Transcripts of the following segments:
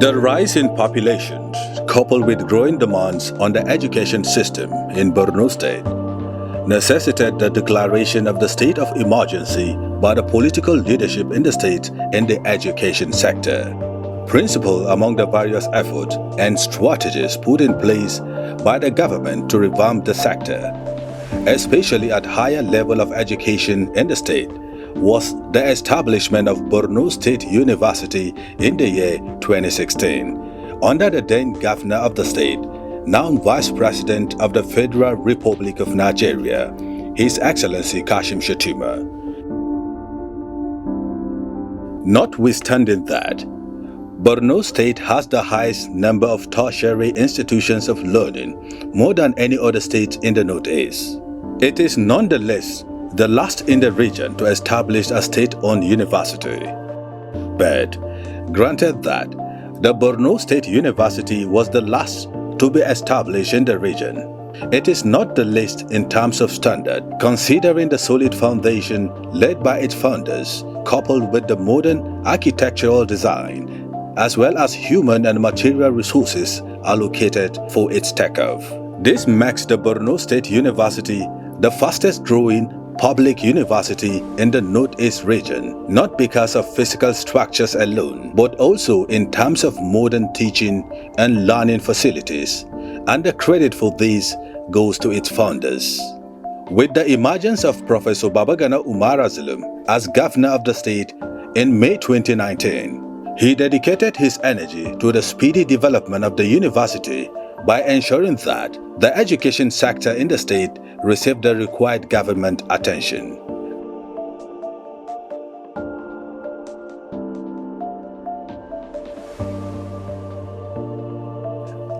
The rise in population, coupled with growing demands on the education system in Borno State, necessitated the declaration of the state of emergency by the political leadership in the state in the education sector. Principal among the various efforts and strategies put in place by the government to revamp the sector, especially at higher level of education in the state, was the establishment of Borno State University in the year 2016, under the then governor of the state, now Vice President of the Federal Republic of Nigeria, His Excellency Kashim Shettima. Notwithstanding that, Borno State has the highest number of tertiary institutions of learning, more than any other state in the Northeast. It is nonetheless the last in the region to establish a state-owned university. But granted that the Borno State University was the last to be established in the region, it is not the least in terms of standard, considering the solid foundation laid by its founders, coupled with the modern architectural design, as well as human and material resources allocated for its takeoff. This makes the Borno State University the fastest growing public university in the Northeast region, not because of physical structures alone, but also in terms of modern teaching and learning facilities, and the credit for this goes to its founders. With the emergence of Professor Babagana Umar Zulum as governor of the state in May 2019, he dedicated his energy to the speedy development of the university by ensuring that the education sector in the state received the required government attention.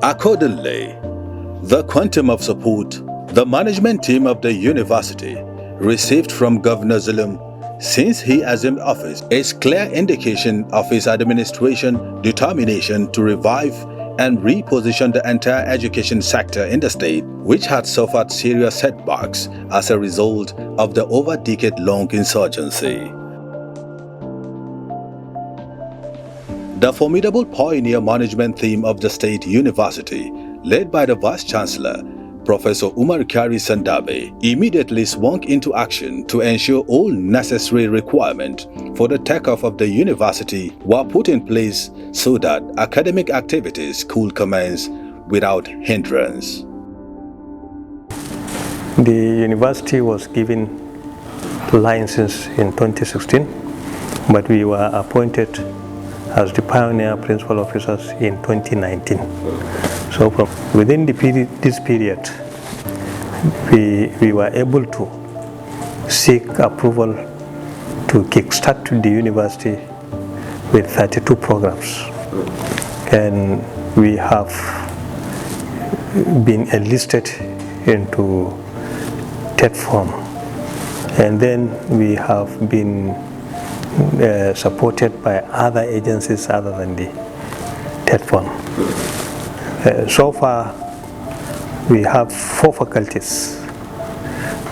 Accordingly, the quantum of support the management team of the university received from Governor Zulum since he assumed office is clear indication of his administration determination to revive and reposition the entire education sector in the state, which had suffered serious setbacks as a result of the over-decade-long insurgency. The formidable pioneer management team of the state university, led by the Vice-Chancellor, Professor Umar Kari Sandabe, immediately swung into action to ensure all necessary requirements for the takeoff of the university were put in place so that academic activities could commence without hindrance. The university was given license in 2016, but we were appointed as the pioneer principal officers in 2019. So from within this period, we were able to seek approval to kickstart the university with 32 programs. And we have been enlisted into TED form. And then we have been supported by other agencies other than the TED form. So far, we have 4 faculties,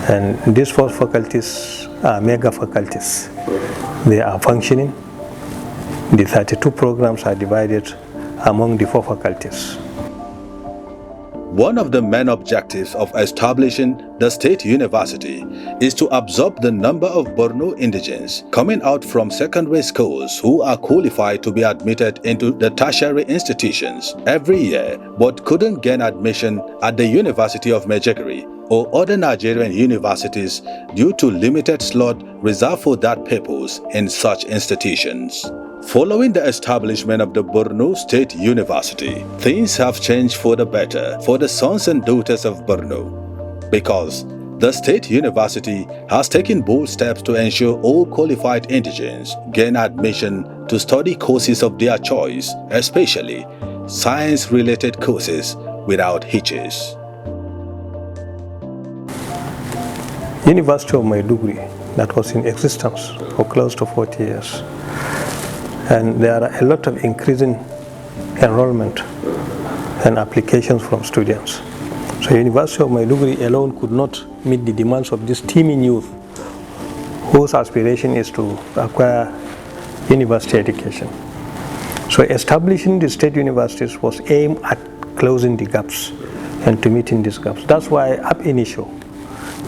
and these 4 faculties are mega faculties. They are functioning. The 32 programs are divided among the 4 faculties. One of the main objectives of establishing the state university is to absorb the number of Borno indigents coming out from secondary schools who are qualified to be admitted into the tertiary institutions every year but couldn't gain admission at the University of Maiduguri or other Nigerian universities due to limited slot reserved for that purpose in such institutions. Following the establishment of the Borno State University, things have changed for the better for the sons and daughters of Borno, because the State University has taken bold steps to ensure all qualified indigents gain admission to study courses of their choice, especially science-related courses, without hitches. University of Maiduguri, that was in existence for close to 40 years. And there are a lot of increasing enrollment and applications from students. So University of Maiduguri alone could not meet the demands of this teeming youth whose aspiration is to acquire university education. So establishing the state universities was aimed at closing the gaps and to meeting these gaps. That's why ab initio,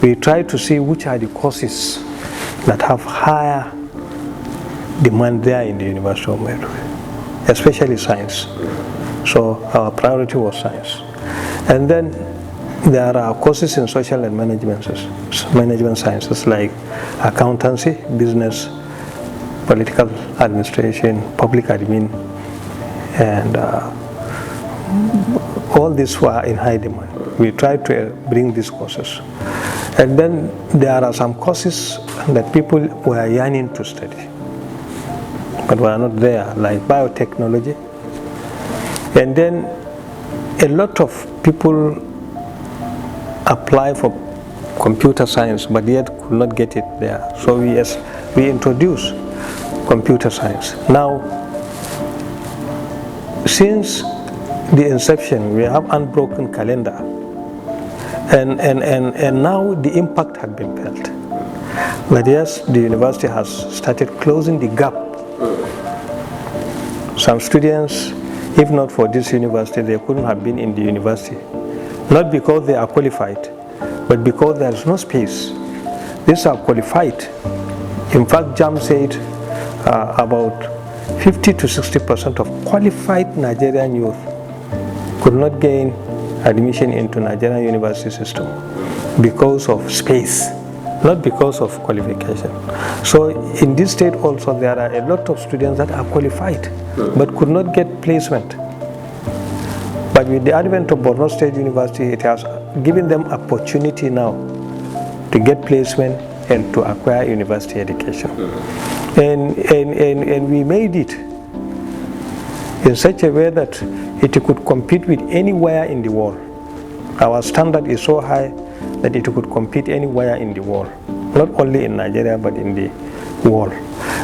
we try to see which are the courses that have higher demand there in the University of Maiduguri, especially science. So our priority was science. And then there are courses in social and management sciences like accountancy, business, political administration, public admin, and all these were in high demand. We tried to bring these courses. And then there are some courses that people were yearning to study, but were not there, like biotechnology. And then a lot of people apply for computer science, but yet could not get it there. So we introduced computer science. Now, since the inception, we have unbroken calendar, and now the impact had been felt. But yes, the university has started closing the gap. Some students, if not for this university, they couldn't have been in the university. Not because they are qualified, but because there is no space. These are qualified. In fact, JAM said about 50 to 60% of qualified Nigerian youth could not gain admission into Nigerian university system because of space, not because of qualification. So in this state also there are a lot of students that are qualified but could not get placement. But with the advent of Borno State University, it has given them opportunity now to get placement and to acquire university education. And we made it in such a way that it could compete with anywhere in the world. Our standard is so high that it could compete anywhere in the world, not only in Nigeria but in the world.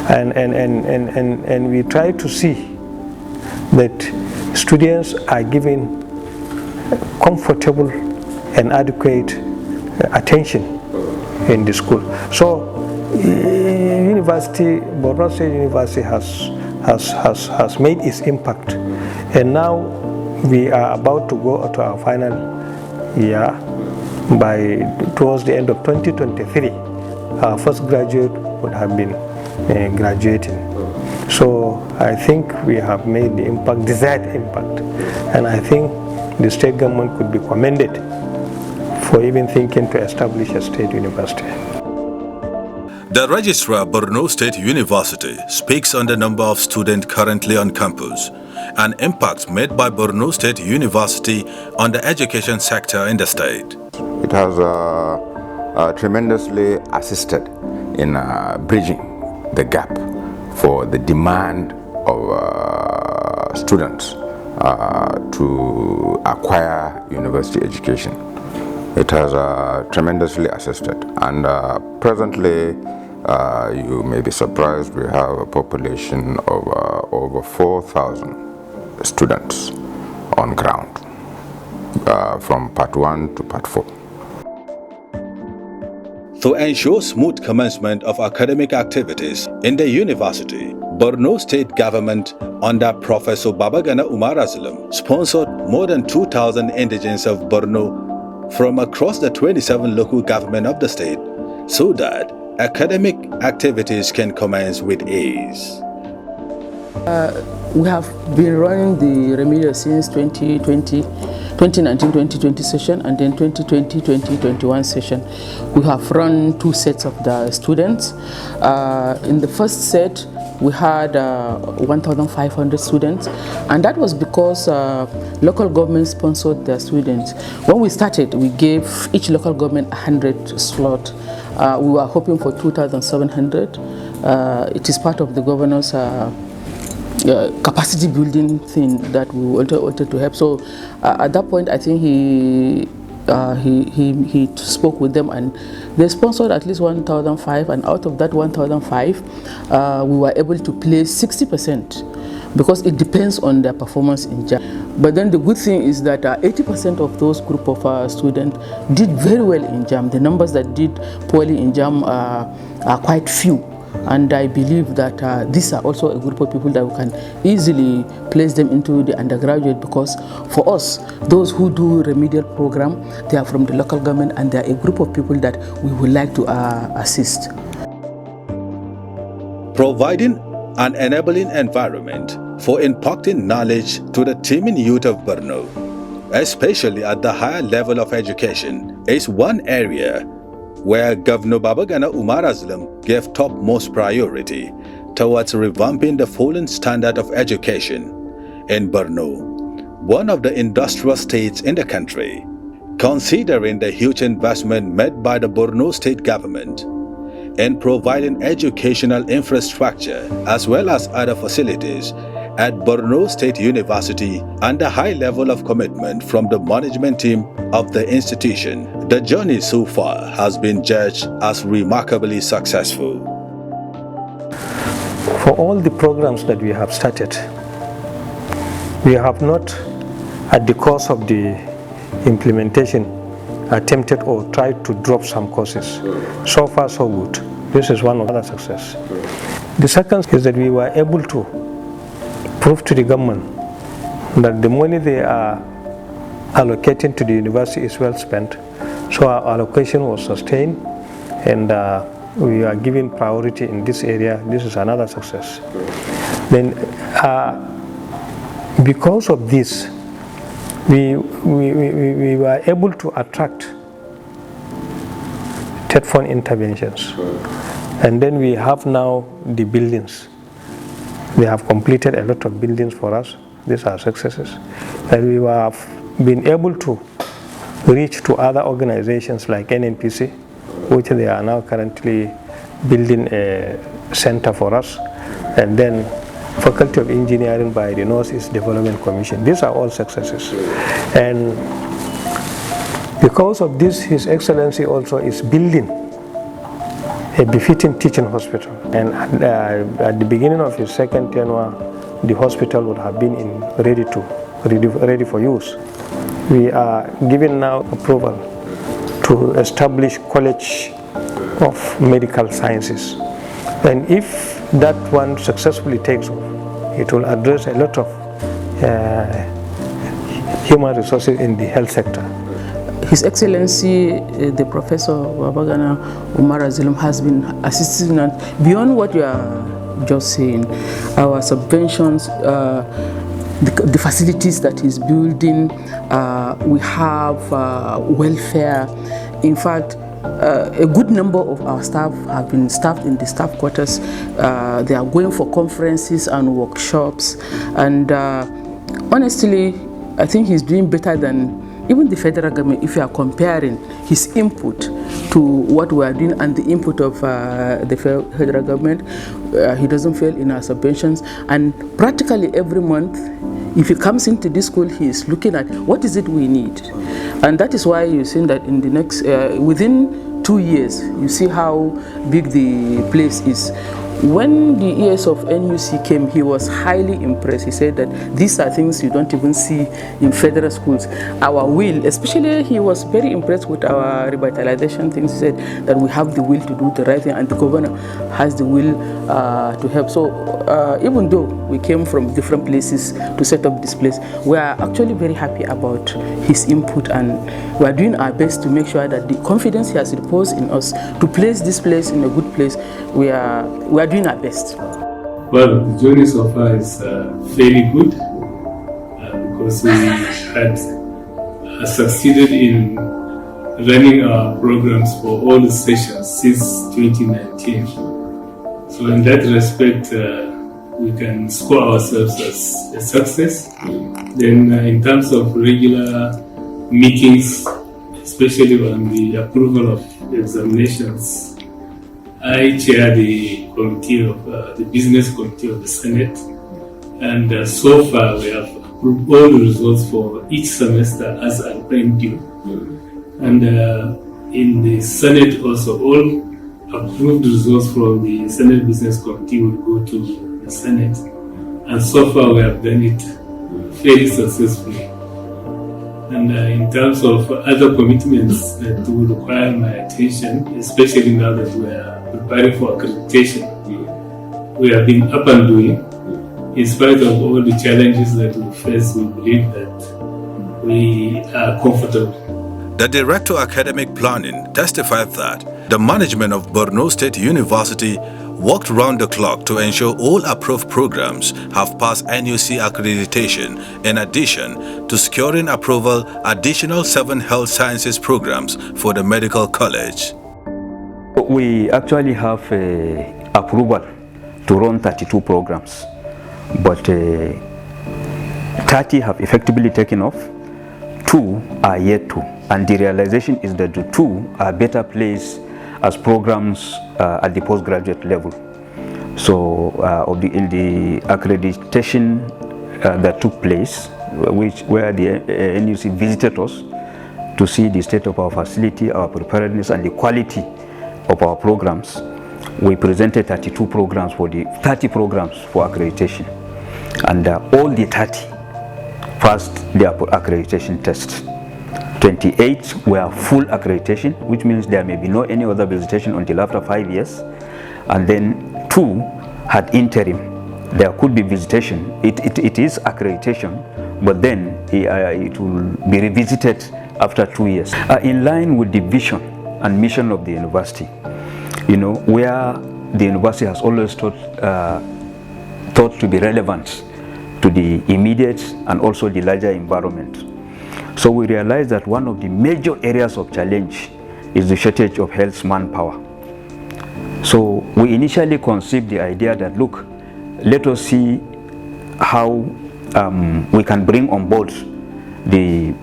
And we try to see that students are given comfortable and adequate attention in the school. So university, Borno State University has made its impact, and now we are about to go to our final year. Towards the end of 2023, our first graduate would have been graduating. So I think we have made the impact, desired impact, and I think the state government could be commended for even thinking to establish a state university. The Registrar Borno State University speaks on the number of students currently on campus and impacts made by Borno State University on the education sector in the state. It has tremendously assisted in bridging the gap for the demand of students to acquire university education. It has tremendously assisted, and presently you may be surprised, we have a population of over 4,000 students on ground from part 1 to part 4. To ensure smooth commencement of academic activities in the university, Borno State Government under Professor Babagana Umar Aslam sponsored more than 2,000 indigents of Borno from across the 27 local government of the state so that academic activities can commence with ease. We have been running the remedial since 2019-2020 session, and then 2020-2021 session. We have run 2 sets of the students. In the first set, we had 1,500 students, and that was because local government sponsored their students. When we started, we gave each local government 100 slots. We were hoping for 2,700. It is part of the governor's capacity building thing that we wanted to help. So at that point, I think he spoke with them, and they sponsored at least 1,500, and out of that 1,500, we were able to place 60%, because it depends on their performance in JAM. But then the good thing is that 80% of those group of students did very well in JAM. The numbers that did poorly in JAM are quite few. and I believe that these are also a group of people that we can easily place them into the undergraduate, because for us, those who do remedial program, they are from the local government, and they are a group of people that we would like to assist. Providing an enabling environment for imparting knowledge to the teeming youth of Borno, especially at the higher level of education, is one area where Governor Babagana Umar Azlam gave topmost priority towards revamping the fallen standard of education in Borno, one of the industrial states in the country. Considering the huge investment made by the Borno state government in providing educational infrastructure as well as other facilities at Borno State University, and the high level of commitment from the management team of the institution, the journey so far has been judged as remarkably successful. For all the programs that we have started, we have not, at the course of the implementation, attempted or tried to drop some courses. So far, so good. This is one of the success. The second is that we were able to prove to the government that the money they are allocating to the university is well spent. So our allocation was sustained, and we are giving priority in this area. This is another success. Then, because of this, we were able to attract TED-fund interventions, and then we have now the buildings. They have completed a lot of buildings for us. These are successes. And we have been able to reach to other organizations like NNPC, which they are now currently building a center for us. And then Faculty of Engineering by the Northeast Development Commission. These are all successes. And because of this, His Excellency also is building a befitting teaching hospital, and at the beginning of his second tenure, the hospital would have been ready for use. We are given now approval to establish College of Medical Sciences, and if that one successfully takes off, it will address a lot of human resources in the health sector. His Excellency, the Professor Babagana Umar Azlam, has been assisting us beyond what you are just saying. Our subventions, the facilities that he's building, we have welfare. In fact, a good number of our staff have been staffed in the staff quarters. They are going for conferences and workshops, and honestly, I think he's doing better than even the federal government. If you are comparing his input to what we are doing and the input of the federal government, he doesn't fail in our subventions. And practically every month, if he comes into this school, he is looking at what is it we need. And that is why you've seen that in the next, within 2 years, you see how big the place is. When the ES of NUC came, he was highly impressed. He said that these are things you don't even see in federal schools. Our will, especially he was very impressed with our revitalization things. He said that we have the will to do the right thing, and the governor has the will to help. So even though we came from different places to set up this place, we are actually very happy about his input, and we are doing our best to make sure that the confidence he has reposed in us to place this place in a good place, we are doing our best. Well, the journey so far is fairly good because we had succeeded in running our programs for all the sessions since 2019. So in that respect, we can score ourselves as a success. Then in terms of regular meetings, especially on the approval of examinations, I chair the committee of the business committee of the Senate, and so far we have approved all the results for each semester as a prime due. And in the Senate also, all approved results from the Senate Business Committee will go to the Senate, and so far we have done it fairly successfully. And in terms of other commitments that will require my attention, especially now that we are preparing for accreditation, we have been up and doing. In spite of all the challenges that we face, we believe that we are comfortable. The Director of Academic Planning testified that the management of Borno State University worked round the clock to ensure all approved programs have passed NUC accreditation, in addition to securing approval additional 7 health sciences programs for the medical college. We actually have approval to run 32 programs, but 30 have effectively taken off, 2 are yet to, and the realization is that the 2 are better placed as programs at the postgraduate level. So in the accreditation that took place, where the NUC visited us to see the state of our facility, our preparedness, and the quality of our programs, we presented 32 programs for the 30 programs for accreditation, and all the 30 passed the accreditation test. 28 were full accreditation, which means there may be no any other visitation until after 5 years, and then 2 had interim. There could be visitation. It is accreditation, but then it will be revisited after 2 years. In line with the vision and mission of the university, where the university has always thought to be relevant to the immediate and also the larger environment. So we realized that one of the major areas of challenge is the shortage of health manpower. So we initially conceived the idea that, look, let us see how we can bring on board the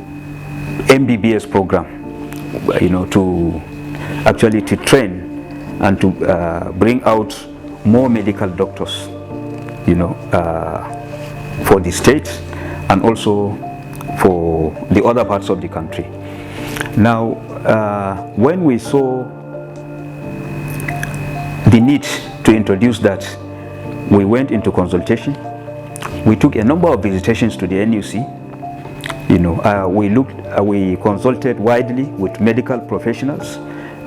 MBBS program, to train and to bring out more medical doctors, for the state and also for the other parts of the country. Now, when we saw the need to introduce that, we went into consultation. We took a number of visitations to the NUC. We consulted widely with medical professionals,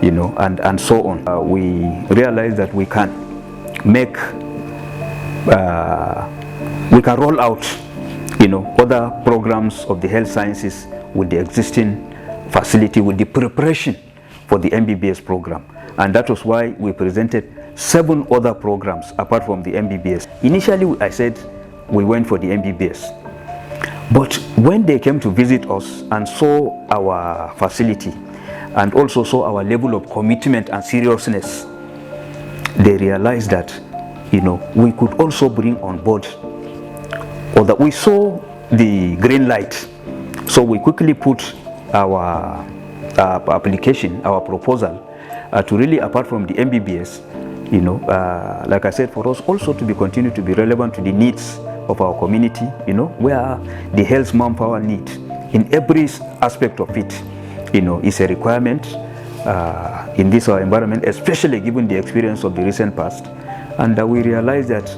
and so on. We realized that we can roll out, other programs of the health sciences with the existing facility, with the preparation for the MBBS program. And that was why we presented 7 other programs apart from the MBBS. Initially, I said we went for the MBBS. But when they came to visit us and saw our facility and also saw our level of commitment and seriousness, they realized that, we could also bring on board, or that we saw the green light. So we quickly put our application, our proposal, to really, apart from the MBBS, like I said, for us also to continue to be relevant to the needs of our community, where the health manpower need in every aspect of it, is a requirement in this our environment, especially given the experience of the recent past. And we realized that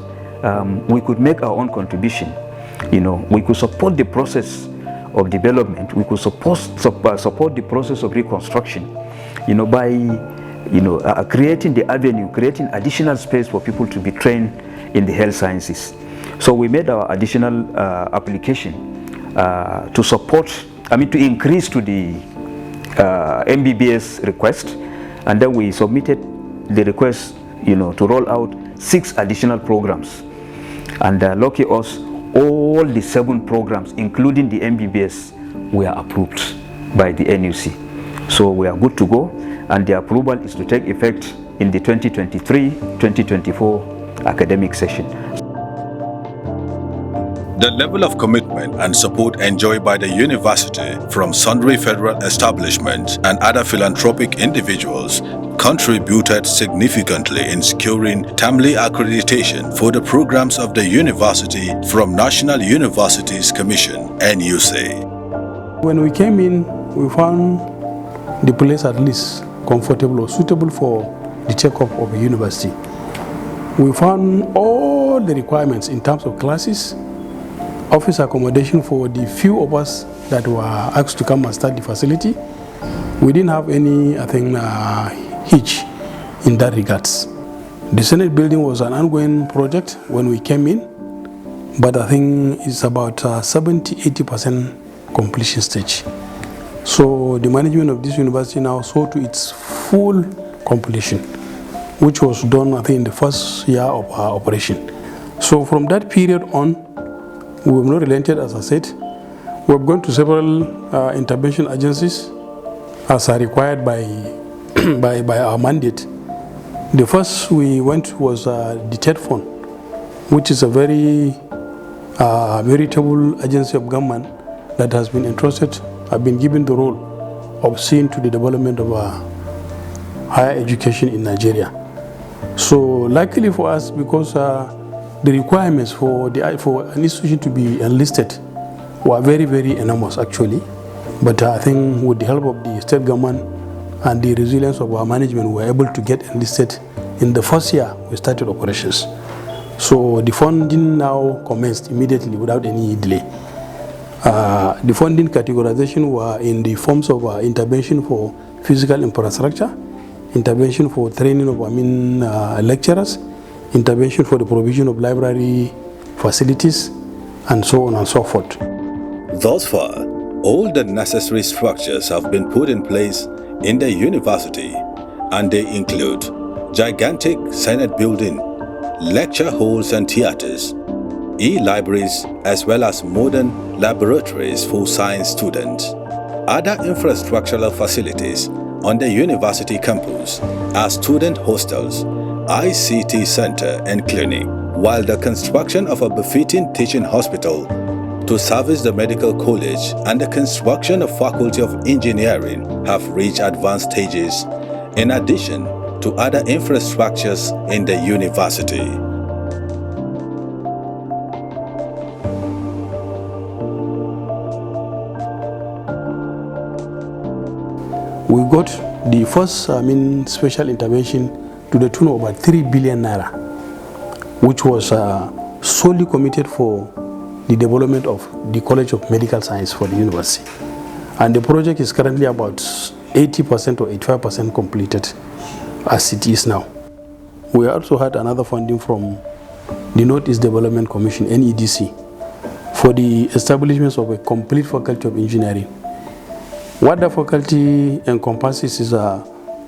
we could make our own contribution. We could support the process of development. We could support the process of reconstruction, by creating the avenue, creating additional space for people to be trained in the health sciences. So we made our additional application to increase to the MBBS request, and then we submitted the request, to roll out 6 additional programs. And lucky us, all the 7 programs, including the MBBS, were approved by the NUC. So we are good to go, and the approval is to take effect in the 2023-2024 academic session. The level of commitment and support enjoyed by the university from sundry federal establishments and other philanthropic individuals contributed significantly in securing timely accreditation for the programs of the university from National Universities Commission, NUC. When we came in, we found the place at least comfortable or suitable for the checkup of a university. We found all the requirements in terms of classes, office accommodation for the few of us that were asked to come and start the facility. We didn't have any, hitch in that regards. The Senate building was an ongoing project when we came in, but I think it's about 70-80% completion stage. So the management of this university now saw to its full completion, which was done, I think, in the first year of our operation. So from that period on, we have not relented, as I said. We have gone to several intervention agencies as are required by, by our mandate. The first we went was the TED Fund, which is a very veritable agency of government that has been entrusted, have been given the role of seeing to the development of higher education in Nigeria. So luckily for us, because the requirements for an institution to be enlisted were very, very enormous actually. But I think with the help of the state government and the resilience of our management, we were able to get enlisted in the first year we started operations. So the funding now commenced immediately without any delay. The funding categorization were in the forms of intervention for physical infrastructure, intervention for training of lecturers, intervention for the provision of library facilities, and so on and so forth. Thus far, all the necessary structures have been put in place in the university, and they include gigantic Senate building, lecture halls and theaters, e-libraries, as well as modern laboratories for science students. Other infrastructural facilities on the university campus are student hostels, ICT center and clinic, while the construction of a befitting teaching hospital to service the medical college and the construction of faculty of engineering have reached advanced stages, in addition to other infrastructures in the university. We got the first special intervention to the tune of about 3 billion naira, which was solely committed for the development of the College of Medical Science for the university. And the project is currently about 80% or 85% completed as it is now. We also had another funding from the Northeast Development Commission, NEDC, for the establishment of a complete faculty of engineering. What the faculty encompasses is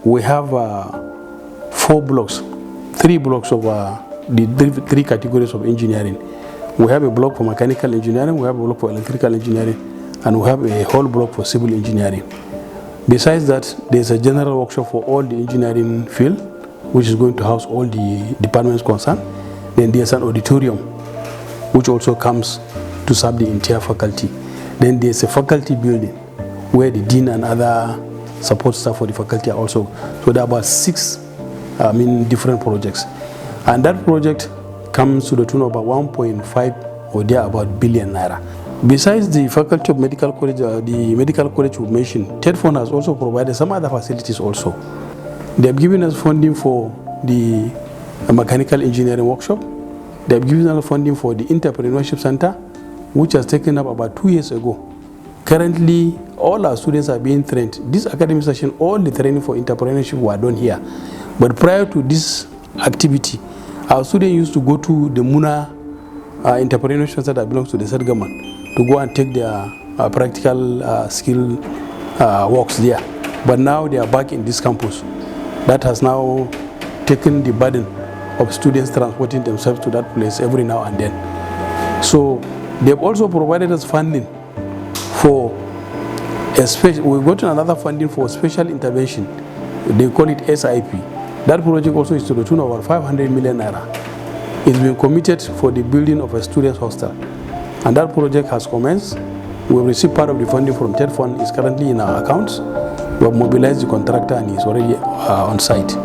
we have 4 blocks, 3 blocks of the three categories of engineering. We have a block for mechanical engineering, we have a block for electrical engineering, and we have a whole block for civil engineering. Besides that, there's a general workshop for all the engineering field, which is going to house all the departments concerned. Then there's an auditorium, which also comes to serve the entire faculty. Then there's a faculty building, where the dean and other support staff for the faculty are also. So there are about 6 different projects. And that project comes to the tune of about 1.5 or thereabout billion naira. Besides the Faculty of Medical College, the medical college we mentioned, TED Fund has also provided some other facilities also. They have given us funding for the mechanical engineering workshop. They have given us funding for the entrepreneurship center, which has taken up about 2 years ago. Currently, all our students are being trained. This academic session, all the training for entrepreneurship were done here. But prior to this activity, our students used to go to the Muna entrepreneurship center that belongs to the state government to go and take their practical skill works there. But now they are back in this campus. That has now taken the burden of students transporting themselves to that place every now and then. So they've also provided us funding for a special, we've gotten another funding for special intervention. They call it SIP. That project also is to the tune of about 500 million naira. It's been committed for the building of a student's hostel. And that project has commenced. We've received part of the funding from TED Fund. It's currently in our accounts. We have mobilized the contractor and he's already on site.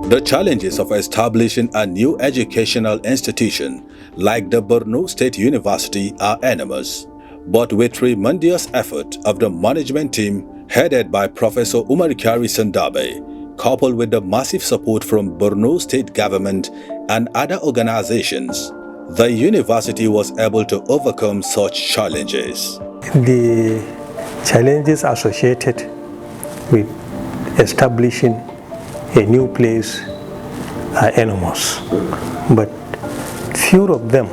The challenges of establishing a new educational institution like the Borno State University are enormous. But with tremendous effort of the management team headed by Professor Umar Kyari Sandabe, coupled with the massive support from Borno State government and other organizations, the university was able to overcome such challenges. The challenges associated with establishing a new place are enormous, but few of them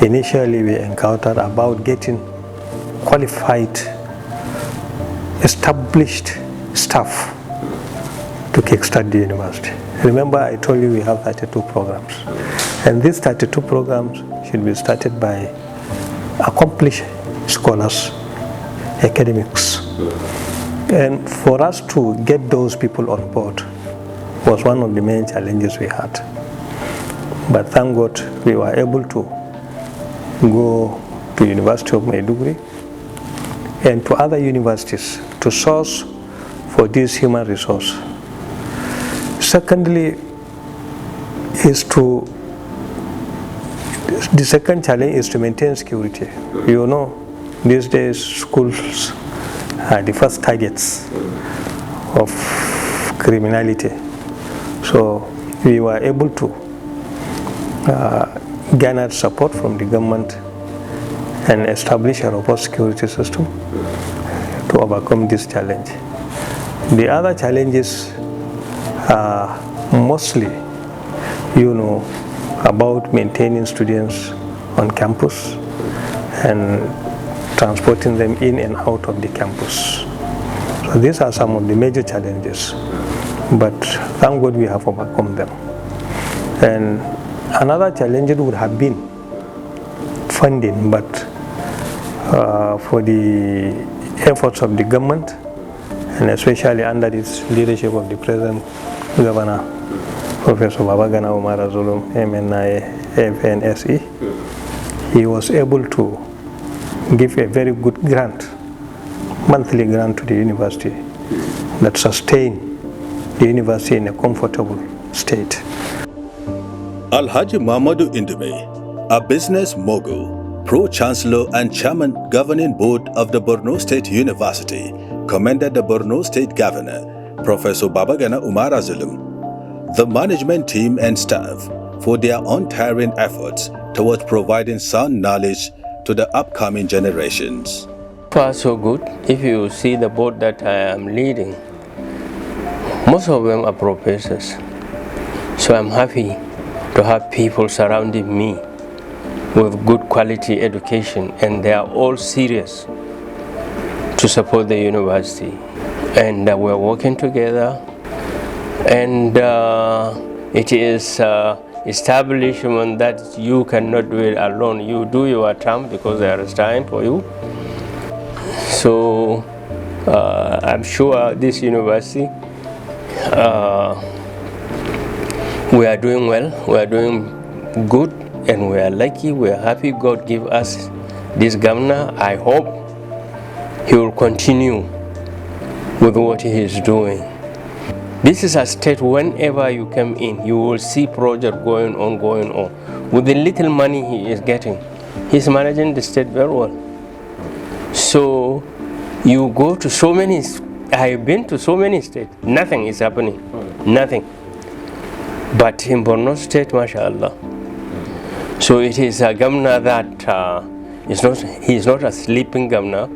initially we encountered about getting qualified, established staff to kickstart the university. Remember, I told you we have 32 programs, and these 32 programs should be started by accomplished scholars, academics. And for us to get those people on board was one of the main challenges we had. But thank God we were able to go to University of Maiduguri and to other universities to source for this human resource. Secondly, the second challenge is to maintain security. You know, these days schools are the first targets of criminality. So we were able to garner support from the government and establish a robust security system to overcome this challenge. The other challenges are mostly, about maintaining students on campus and transporting them in and out of the campus. So these are some of the major challenges, but thank God we have overcome them. And another challenge would have been funding, but for the efforts of the government, and especially under the leadership of the present Governor, Professor Babagana Umar Zulum, MNI, FNSE, he was able to give a very good grant, monthly grant to the university that sustained the university in a comfortable state. Alhaji Mamadou Indume, a business mogul, pro-chancellor and chairman governing board of the Borno State University, commended the Borno State Governor, Professor Babagana Umar Zulum, the management team and staff for their untiring efforts towards providing sound knowledge to the upcoming generations. Far so good. If you see the board that I am leading, most of them are professors. So I'm happy to have people surrounding me with good quality education, and they are all serious to support the university. And we're working together, and it is establishment that you cannot do it alone. You do your term because there is time for you. So I'm sure this university, we are doing well, we are doing good, and we are lucky, we are happy God give us this governor. I hope he will continue with what he is doing. This is a state, whenever you come in, you will see project going on. With the little money he is getting, he's managing the state very well. So you go to so many, I've been to so many states, nothing is happening, nothing. But in Borno State, mashallah. So it is a governor that he's not a sleeping governor.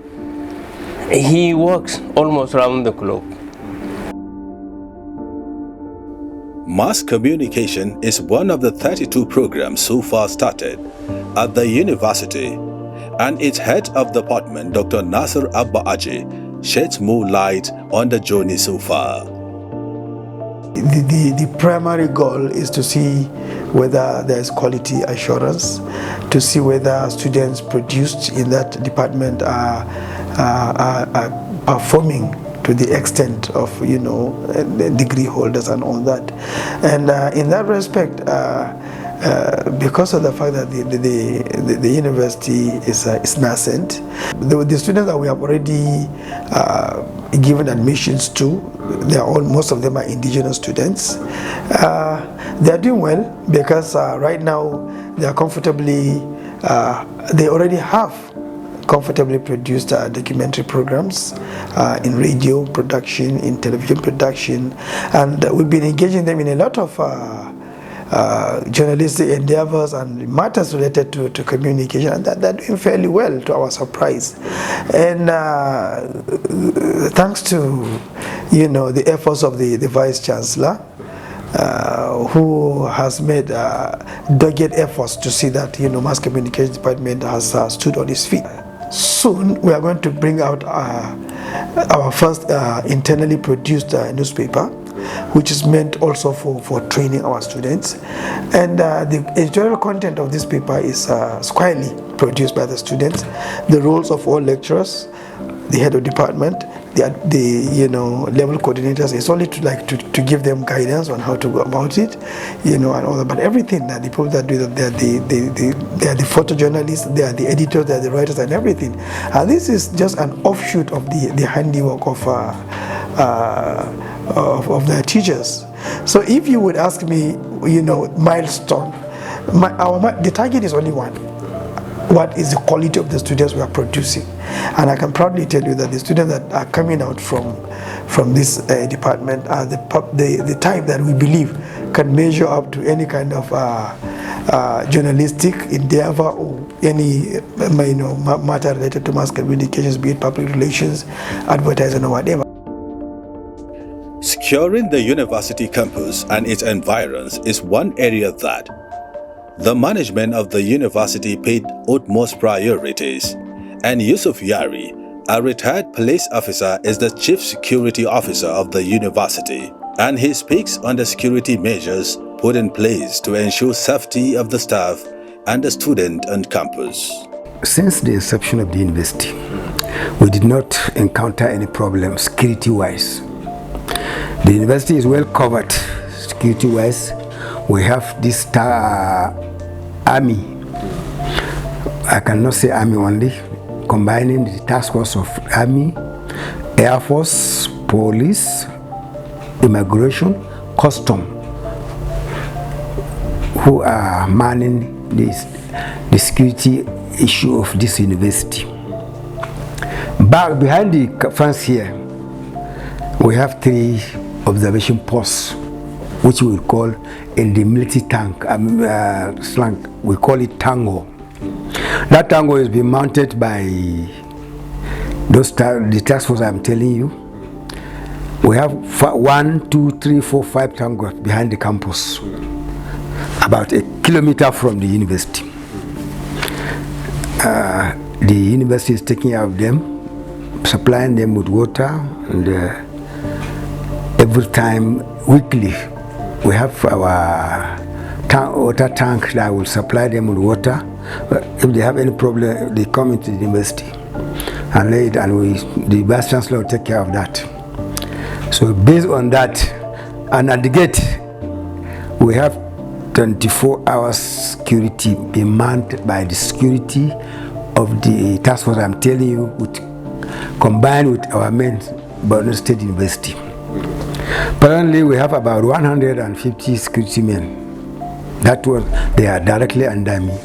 He works almost around the clock. Mass communication is one of the 32 programs so far started at the university, and its head of department, Dr. Nasser Abba Aji, sheds more light on the journey so far. The primary goal is to see whether there's quality assurance, to see whether students produced in that department are performing to the extent of, degree holders and all that. And in that respect, because of the fact that the university is nascent, the students that we have already given admissions to, most of them are indigenous students. They are doing well because right now they are comfortably, they already have comfortably produced documentary programs in radio production, in television production, and we've been engaging them in a lot of journalistic endeavors and matters related to communication, and they're doing fairly well to our surprise. And thanks to the efforts of the Vice Chancellor, who has made dogged efforts to see that mass communication department has stood on its feet. Soon we are going to bring out our first internally produced newspaper, which is meant also for training our students. And the editorial content of this paper is squarely produced by the students. The roles of all lecturers, the head of department, the level coordinators is only to give them guidance on how to go about it, and all that. But everything that the people that do that, they are the photojournalists, they are the editors, they are the writers, and everything. And this is just an offshoot of the handiwork of their teachers. So if you would ask me, milestone, the target is only one. What is the quality of the students we are producing? And I can proudly tell you that the students that are coming out from this department are the type that we believe can measure up to any kind of journalistic endeavor or any matter related to mass communications, be it public relations, advertising, or whatever. Securing the university campus and its environs is one area that the management of the university paid utmost priorities, and Yusuf Yari, a retired police officer, is the chief security officer of the university, and he speaks on the security measures put in place to ensure safety of the staff and the student on campus. Since the inception of the university, we did not encounter any problem security-wise. The university is well covered security-wise. We have this army, I cannot say army only, combining the task force of army, air force, police, immigration, custom, who are manning the security issue of this university. Back behind the fence here, we have 3 observation posts, which we will call in the military slang, we call it tango. That tango is being mounted by the task force I'm telling you. We have 1, 2, 3, 4, 5 tangos behind the campus, about 1 kilometer from the university. The university is taking care of them, supplying them with water, and every time, weekly, we have our water tank that will supply them with water. If they have any problem, they come into the university and lay it, and the Vice Chancellor will take care of that. So based on that, and at the gate, we have 24 hours security being manned by the security of the task force I'm telling you, combined with our men, Borno State University. Currently, we have about 150 security men. They are directly under me.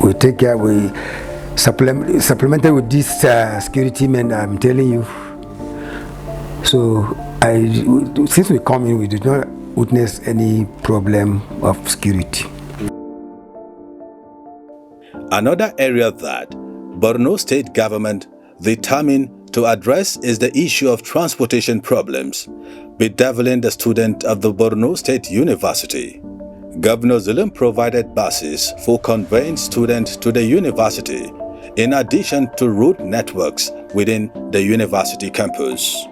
We take care, we supplemented with these security men I'm telling you. So, since we come in, we did not witness any problem of security. Another area that Borno State government determined to address is the issue of transportation problems bedeviling the students of the Borno State University. Governor Zulum provided buses for conveying students to the university, in addition to route networks within the university campus.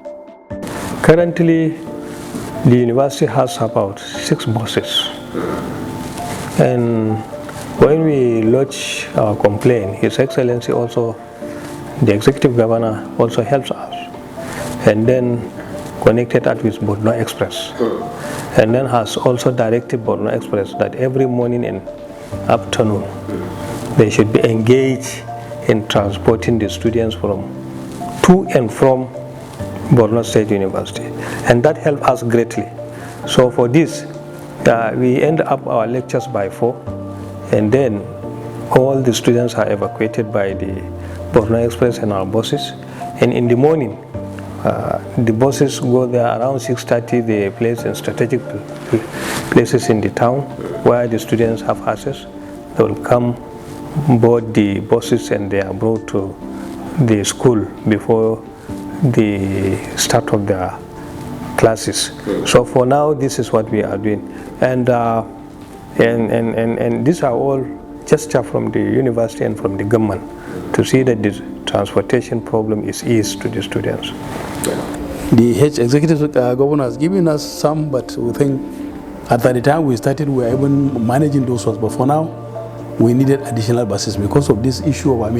Currently, the university has about 6 buses. And when we lodge our complaint, His Excellency also, the Executive Governor, also helps us. And then connected that with Borno Express, and then has also directed Borno Express that every morning and afternoon they should be engaged in transporting the students to and from Borno State University, and that helped us greatly. So for this, we end up our lectures by 4, and then all the students are evacuated by the Borno Express and our buses, and in the morning the buses go there around 6:30. They place in strategic places in the town where the students have access. They will come board the buses and they are brought to the school before the start of their classes. So for now, this is what we are doing, and these are all gesture from the university and from the government to see that the transportation problem is eased to the students. The executive governor has given us some, but we think at the time we started, we were even managing those ones. But for now, we needed additional buses because of this issue of,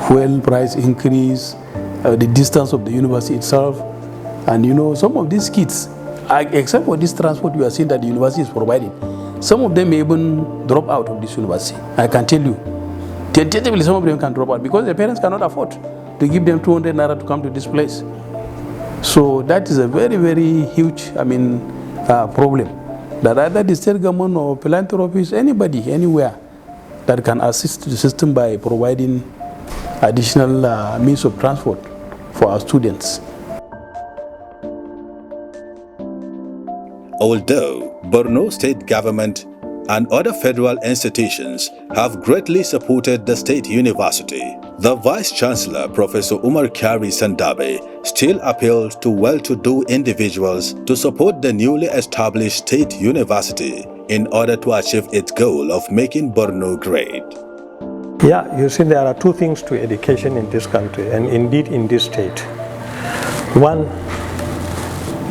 fuel price increase, the distance of the university itself, and some of these kids, except for this transport we are seeing that the university is providing, some of them may even drop out of this university. I can tell you, tentatively some of them can drop out because their parents cannot afford to give them 200 naira to come to this place. So that is a very, very huge, problem that either the state government or philanthropists, anybody, anywhere that can assist the system by providing additional means of transport for our students. Although Borno state government and other federal institutions have greatly supported the state university, the Vice-Chancellor, Professor Umar Kari Sandabe, still appealed to well-to-do individuals to support the newly established state university in order to achieve its goal of making Borno great. Yeah, you see, there are two things to education in this country, and indeed in this state. One,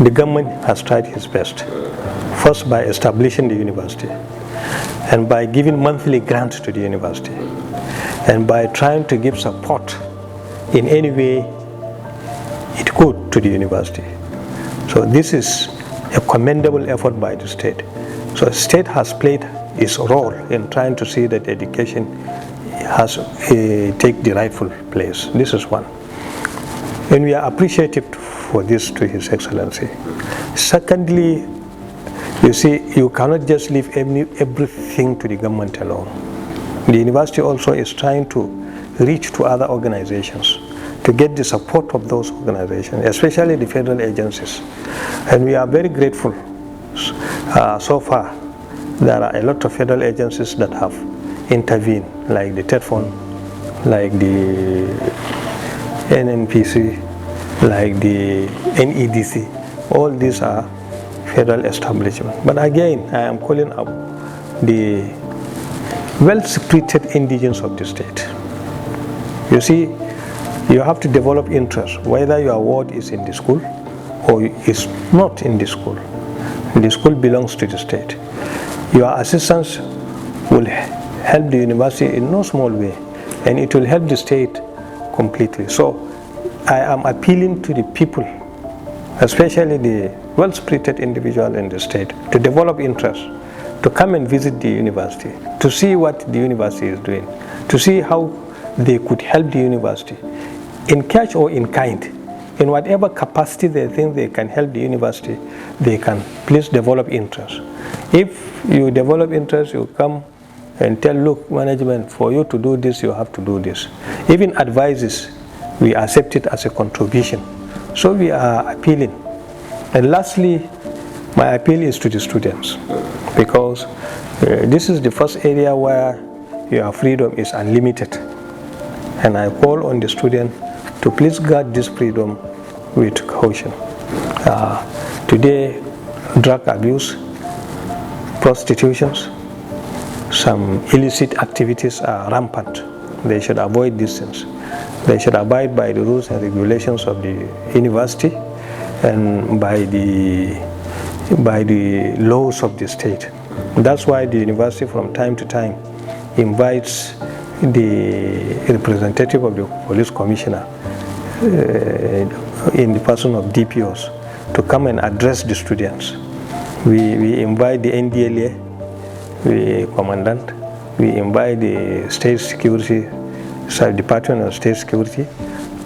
the government has tried its best. First, by establishing the university, and by giving monthly grants to the university, and by trying to give support in any way it could to the university. So this is a commendable effort by the state. So the state has played its role in trying to see that education has take the rightful place. This is one. And we are appreciative for this to His Excellency. Secondly, you see, you cannot just leave everything to the government alone. The university also is trying to reach to other organizations to get the support of those organizations, especially the federal agencies. And we are very grateful. So far, there are a lot of federal agencies that have intervened, like the TETFON, like the NNPC, like the NEDC. All these are federal establishments. But again, I am calling up the well-spirited indigents of the state. You see, you have to develop interest, whether your ward is in the school or is not in the school. The school belongs to the state. Your assistance will help the university in no small way, and it will help the state completely. So I am appealing to the people, especially the well-spirited individual in the state, to develop interest, to come and visit the university, to see what the university is doing, to see how they could help the university, in cash or in kind, in whatever capacity they think they can help the university, they can please develop interest. If you develop interest, you come and tell, look, management, for you to do this, you have to do this. Even advices, we accept it as a contribution. So we are appealing. And lastly, my appeal is to the students, because this is the first area where your freedom is unlimited. And I call on the student to please guard this freedom with caution. Today, drug abuse, prostitutions, some illicit activities are rampant. They should avoid these things. They should abide by the rules and regulations of the university and by the laws of the state. That's why the university from time to time invites the representative of the police commissioner in the person of DPOs to come and address the students. We invite the NDLA, the commandant, we invite the state security, Department of State Security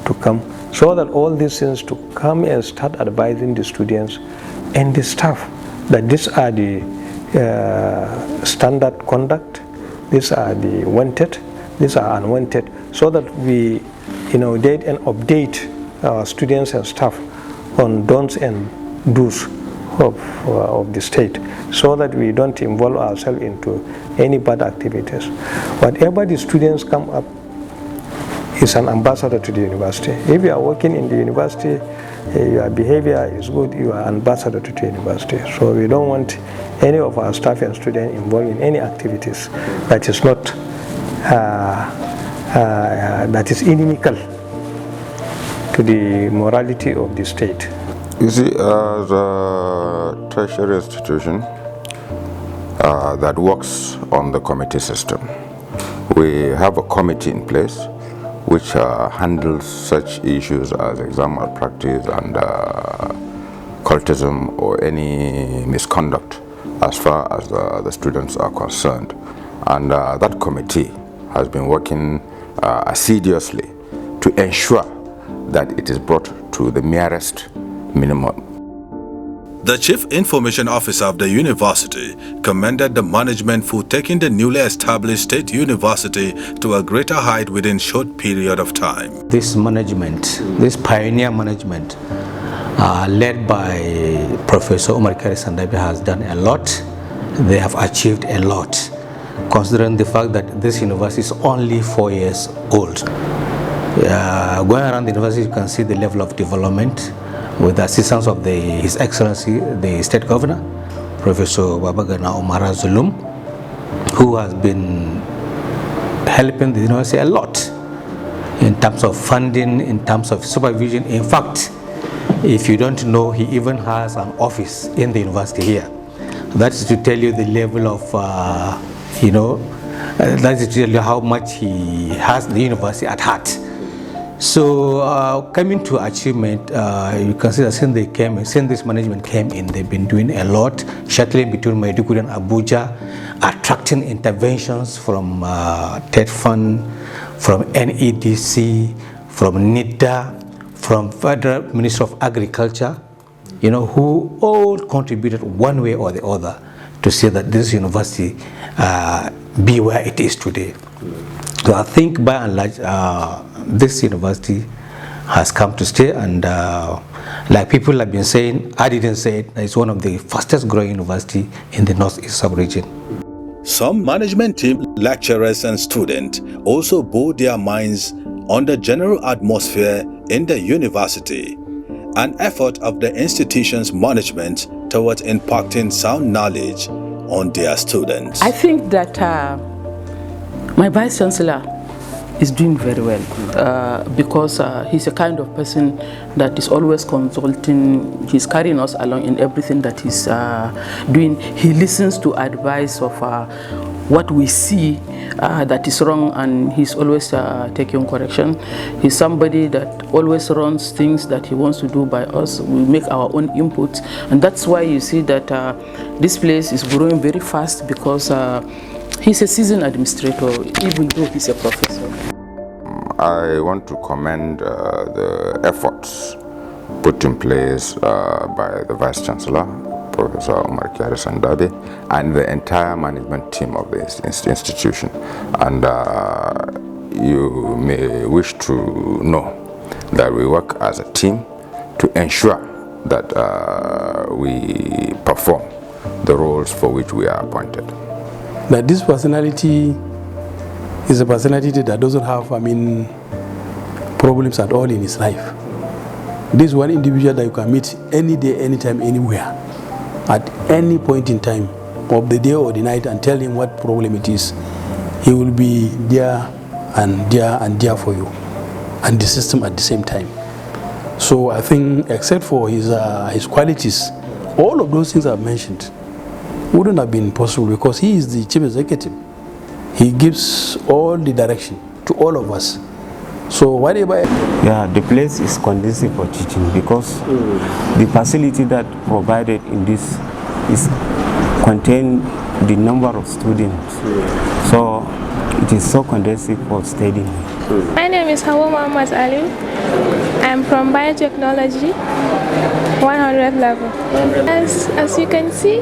to come, so that all these things to come and start advising the students and the staff that these are the standard conduct, these are the wanted, these are unwanted, so that we inundate and update our students and staff on don'ts and do's of the state, so that we don't involve ourselves into any bad activities. Whatever the students come up is an ambassador to the university. If you are working in the university, your behavior is good, you are ambassador to the university. So we don't want any of our staff and students involved in any activities that is not that is inimical to the morality of the state. You see, as a tertiary institution that works on the committee system, we have a committee in place which handles such issues as exam malpractice and cultism or any misconduct as far as the students are concerned. And that committee has been working assiduously to ensure that it is brought to the merest minimum. The Chief Information Officer of the university commended the management for taking the newly established state university to a greater height within a short period of time. This management, this pioneer management, led by Professor Omar Kari Sandabi, has done a lot. They have achieved a lot, considering the fact that this university is only 4 years old. Going around the university, you can see the level of development with the assistance of His Excellency, the State Governor, Professor Babagana Omar Zulum, who has been helping the university a lot in terms of funding, in terms of supervision. In fact, if you don't know, he even has an office in the university here. That is to tell you the level of, that is to tell you how much he has the university at heart. So coming to achievement, you can see that since this management came in, they've been doing a lot, shuttling between Maiduguri and Abuja, attracting interventions from TED Fund, from NEDC, from NIDA, from Federal Ministry of Agriculture, who all contributed one way or the other to see that this university be where it is today. So I think by and large, this university has come to stay, and like people have been saying, I didn't say it, it's one of the fastest growing university in the Northeast sub-region. Some management team, lecturers and students also bore their minds on the general atmosphere in the university, an effort of the institution's management towards impacting sound knowledge on their students. I think that my Vice Chancellor is doing very well because he's a kind of person that is always consulting. He's carrying us along in everything that he's doing. He listens to advice of what we see that is wrong, and he's always taking correction. He's somebody that always runs things that he wants to do by us. We make our own inputs, and that's why you see that this place is growing very fast, because he's a seasoned administrator, even though he's a professor. I want to commend the efforts put in place by the Vice Chancellor, Professor Omar Kari Sandabi, and the entire management team of the institution. And you may wish to know that we work as a team to ensure that we perform the roles for which we are appointed. That this personality is a personality that doesn't have, problems at all in his life. This is one individual that you can meet any day, anytime, anywhere, at any point in time of the day or the night, and tell him what problem it is. He will be there and there and there for you, and the system at the same time. So I think, except for his qualities, all of those things I've mentioned wouldn't have been possible, because he is the chief executive. He gives all the direction to all of us. So whatever. Yeah, the place is conducive for teaching because the facility that provided in this is contain the number of students. So it is so conducive for studying. My name is Hawa Muhammad Ali. I'm from biotechnology, 100 level. As you can see,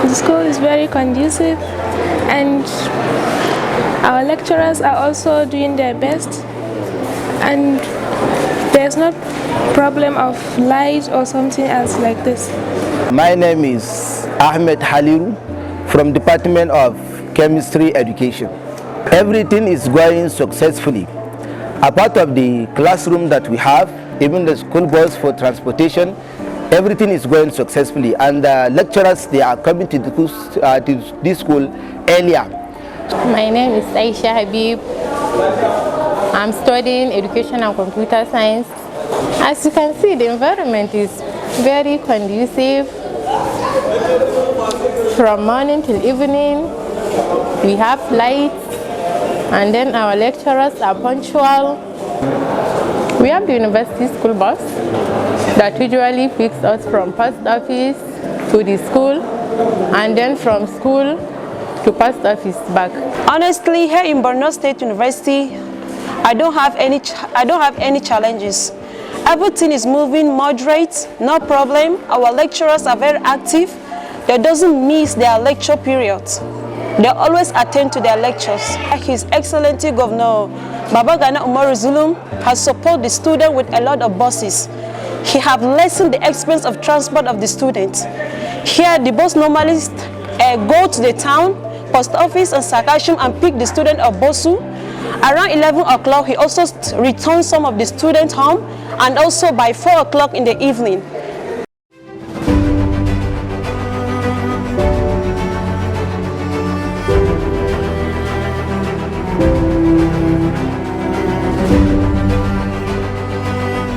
the school is very conducive and our lecturers are also doing their best, and there's no problem of light or something else like this. My name is Ahmed Haliru from Department of Chemistry Education. Everything is going successfully. Apart of the classroom that we have, even the school bus for transportation, everything is going successfully, and the lecturers, they are coming to this school earlier. My name is Aisha Habib. I'm studying education and computer science. As you can see, the environment is very conducive. From morning till evening, we have lights, and then our lecturers are punctual. We have the university school bus that usually picks us from post office to the school, and then from school to post office back. Honestly, here in Borno State University, I don't have any challenges. Everything is moving moderate, no problem. Our lecturers are very active. They doesn't miss their lecture periods. They always attend to their lectures. His Excellency Governor Babagana Umaru Zulum has supported the student with a lot of buses. He have lessened the expense of transport of the students. Here, the bus normally go to the town, post office and Sakashim and pick the student of Bosu. Around 11 o'clock, he also returns some of the students home, and also by 4 o'clock in the evening.